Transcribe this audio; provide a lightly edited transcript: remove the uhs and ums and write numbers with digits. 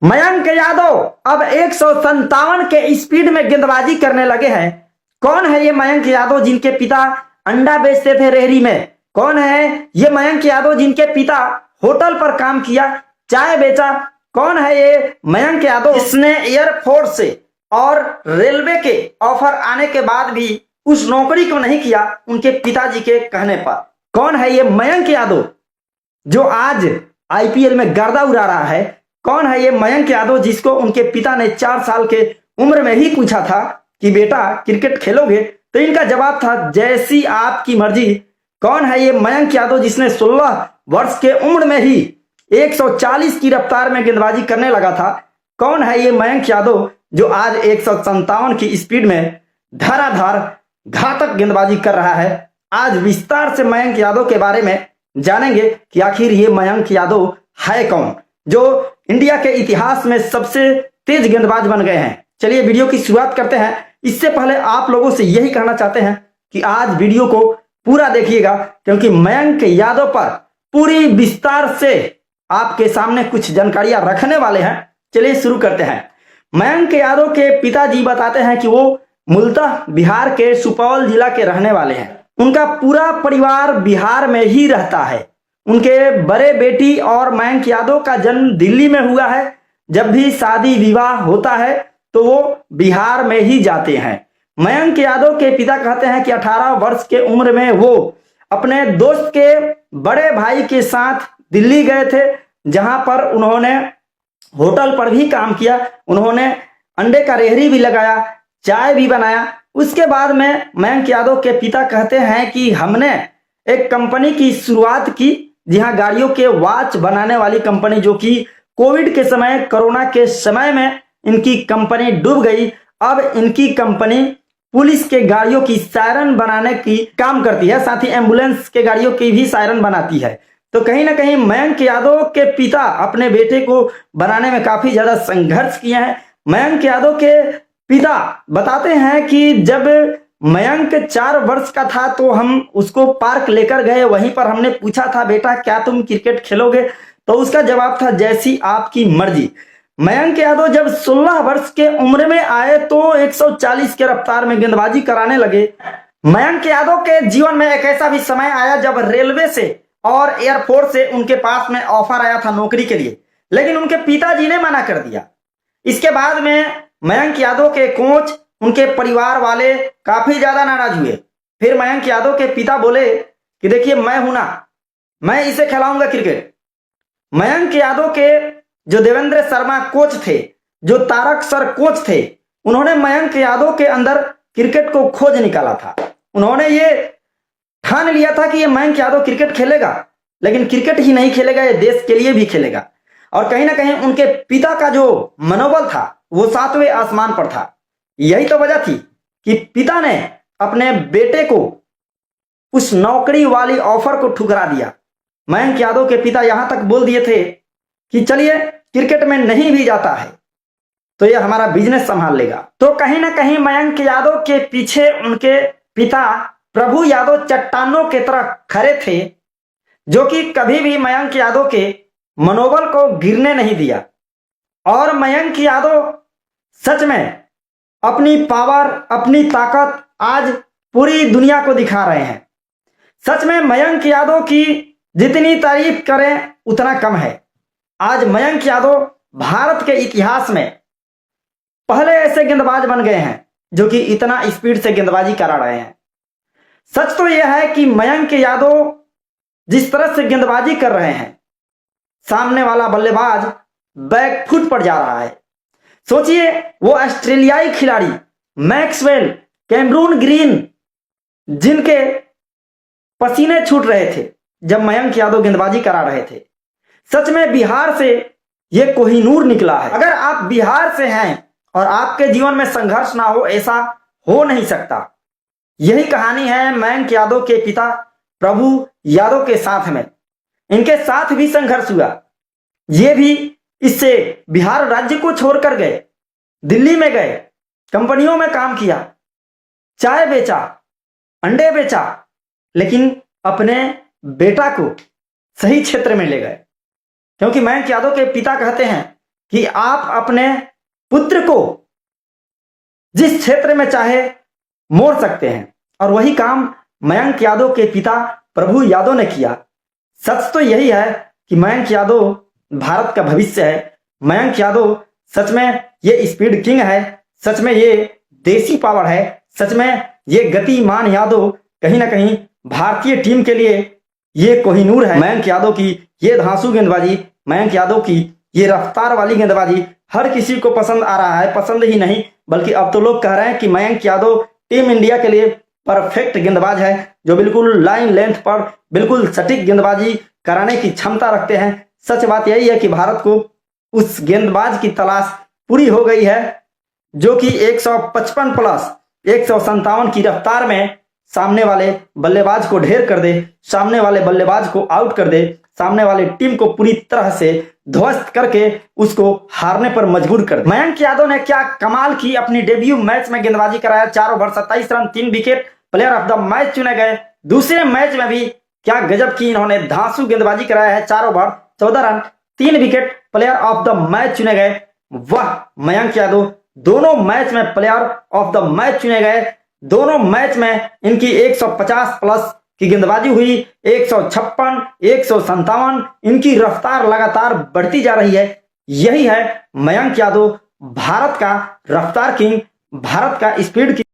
मयंक यादव अब 157 के स्पीड में गेंदबाजी करने लगे हैं। कौन है ये मयंक यादव जिनके पिता अंडा बेचते थे रेहड़ी में? कौन है ये मयंक यादव जिनके पिता होटल पर काम किया, चाय बेचा? कौन है ये मयंक यादव जिसने एयरफोर्स से और रेलवे के ऑफर आने के बाद भी उस नौकरी को नहीं किया उनके पिताजी के कहने पर? कौन है ये मयंक यादव जो आज आईपीएल में गर्दा उड़ा रहा है? कौन है ये मयंक यादव जिसको उनके पिता ने 4 साल के उम्र में ही पूछा था कि बेटा क्रिकेट खेलोगे? तो इनका जवाब था जैसी आपकी मर्जी। कौन है ये मयंक यादव जिसने 16 वर्ष के उम्र में ही 140 की रफ्तार में गेंदबाजी करने लगा था? कौन है ये मयंक यादव जो आज 157 की स्पीड में धराधार घातक गेंदबाजी कर रहा है? आज विस्तार से मयंक यादव के बारे में जानेंगे कि आखिर ये मयंक यादव है कौन जो इंडिया के इतिहास में सबसे तेज गेंदबाज बन गए हैं। चलिए वीडियो की शुरुआत करते हैं। इससे पहले आप लोगों से यही कहना चाहते हैं कि आज वीडियो को पूरा देखिएगा, क्योंकि मयंक यादव पर पूरी विस्तार से आपके सामने कुछ जानकारियां रखने वाले हैं। चलिए शुरू करते हैं। मयंक यादव के पिताजी बताते हैं कि वो मूलतः बिहार के सुपौल जिला के रहने वाले हैं। उनका पूरा परिवार बिहार में ही रहता है। उनके बड़े बेटी और मयंक यादव का जन्म दिल्ली में हुआ है। जब भी शादी विवाह होता है तो वो बिहार में ही जाते हैं। मयंक यादव के पिता कहते हैं कि 18 वर्ष के उम्र में वो अपने दोस्त के बड़े भाई के साथ दिल्ली गए थे, जहां पर उन्होंने होटल पर भी काम किया। उन्होंने अंडे का रेहड़ी भी लगाया, चाय भी बनाया। उसके बाद में मयंक यादव के पिता कहते हैं कि हमने एक कंपनी की शुरुआत की, जी हाँ, गाड़ियों के वॉच बनाने वाली कंपनी, जो कि कोविड के समय, कोरोना के समय में इनकी कंपनी डूब गई। अब इनकी कंपनी पुलिस के गाड़ियों की सायरन बनाने की काम करती है, साथ ही एम्बुलेंस के गाड़ियों की भी सायरन बनाती है। तो कहीं ना कहीं मयंक यादव के पिता अपने बेटे को बनाने में काफी ज्यादा संघर्ष किए हैं। मयंक यादव के पिता बताते हैं कि जब मयंक 4 वर्ष का था तो हम उसको पार्क लेकर गए। वहीं पर हमने पूछा था, बेटा क्या तुम क्रिकेट खेलोगे? तो उसका जवाब था जैसी आपकी मर्जी। मयंक यादव जब 16 वर्ष के उम्र में आए तो 140 के रफ्तार में गेंदबाजी कराने लगे। मयंक यादव के जीवन में एक ऐसा भी समय आया जब रेलवे से और एयरफोर्स से उनके पास में ऑफर आया था नौकरी के लिए, लेकिन उनके पिताजी ने मना कर दिया। इसके बाद में मयंक यादव के कोच, उनके परिवार वाले काफी ज्यादा नाराज हुए। फिर मयंक यादव के पिता बोले कि देखिए मैं हूं ना, मैं इसे खिलाऊंगा क्रिकेट। मयंक यादव के जो देवेंद्र शर्मा कोच थे, जो तारक सर कोच थे, उन्होंने मयंक यादव के अंदर क्रिकेट को खोज निकाला था। उन्होंने ये ठान लिया था कि ये मयंक यादव क्रिकेट खेलेगा, लेकिन क्रिकेट ही नहीं खेलेगा, ये देश के लिए भी खेलेगा। और कहीं ना कहीं उनके पिता का जो मनोबल था वो 7वें आसमान पर था। यही तो वजह थी कि पिता ने अपने बेटे को उस नौकरी वाली ऑफर को ठुकरा दिया। मयंक यादव के पिता यहां तक बोल दिए थे कि चलिए क्रिकेट में नहीं भी जाता है तो ये हमारा बिजनेस संभाल लेगा। तो कहीं ना कहीं मयंक यादव के पीछे उनके पिता प्रभु यादव चट्टानों की तरह खड़े थे, जो कि कभी भी मयंक यादव के मनोबल को गिरने नहीं दिया। और मयंक यादव सच में अपनी पावर, अपनी ताकत आज पूरी दुनिया को दिखा रहे हैं। सच में मयंक यादव की जितनी तारीफ करें उतना कम है। आज मयंक यादव भारत के इतिहास में पहले ऐसे गेंदबाज बन गए हैं जो कि इतना स्पीड से गेंदबाजी करा रहे हैं। सच तो यह है कि मयंक यादव जिस तरह से गेंदबाजी कर रहे हैं, सामने वाला बल्लेबाज बैकफुट पर जा रहा है। सोचिए, वो ऑस्ट्रेलियाई खिलाड़ी मैक्सवेल कैमरून ग्रीन, जिनके पसीने छूट रहे थे जब मयंक यादव गेंदबाजी करा रहे थे। सच में बिहार से ये कोहिनूर निकला है। अगर आप बिहार से हैं और आपके जीवन में संघर्ष ना हो, ऐसा हो नहीं सकता। यही कहानी है मयंक यादव के पिता प्रभु यादव के साथ में। इनके साथ भी संघर्ष हुआ। ये भी इससे बिहार राज्य को छोड़कर गए, दिल्ली में गए, कंपनियों में काम किया, चाय बेचा, अंडे बेचा, लेकिन अपने बेटा को सही क्षेत्र में ले गए। क्योंकि मयंक यादव के पिता कहते हैं कि आप अपने पुत्र को जिस क्षेत्र में चाहे मोड़ सकते हैं, और वही काम मयंक यादव के पिता प्रभु यादव ने किया। सच तो यही है कि मयंक यादव भारत का भविष्य है। मयंक यादव सच में ये स्पीड किंग है, सच में ये देसी पावर है, सच में ये गतिमान यादव कहीं ना कहीं भारतीय टीम के लिए ये कोहिनूर है। मयंक यादव की ये धांसू गेंदबाजी, मयंक यादव की ये रफ्तार वाली गेंदबाजी हर किसी को पसंद आ रहा है। पसंद ही नहीं बल्कि अब तो लोग कह रहे हैं कि मयंक यादव टीम इंडिया के लिए परफेक्ट गेंदबाज है, जो बिल्कुल लाइन लेंथ पर बिल्कुल सटीक गेंदबाजी कराने की क्षमता रखते हैं। सच बात यही है कि भारत को उस गेंदबाज की तलाश पूरी हो गई है जो कि 155 प्लस 157 की रफ्तार में सामने वाले बल्लेबाज को ढेर कर दे, सामने वाले बल्लेबाज को आउट कर दे, सामने वाले टीम को पूरी तरह से ध्वस्त करके उसको हारने पर मजबूर कर दे। मयंक यादव ने क्या कमाल की अपनी डेब्यू मैच में गेंदबाजी कराया। 4 over 27 run 3 wicket, player of the match चुने गए। दूसरे मैच में भी क्या गजब की इन्होंने धांसू गेंदबाजी कराया है। 4 over 14 run 3 wicket, player of the match चुने गए। वाह मयंक यादव, दोनों मैच में प्लेयर ऑफ द मैच चुने गए। दोनों मैच में इनकी 150 प्लस की गेंदबाजी हुई। 156, 157, इनकी रफ्तार लगातार बढ़ती जा रही है। यही है मयंक यादव, भारत का रफ्तार किंग, भारत का स्पीड किंग।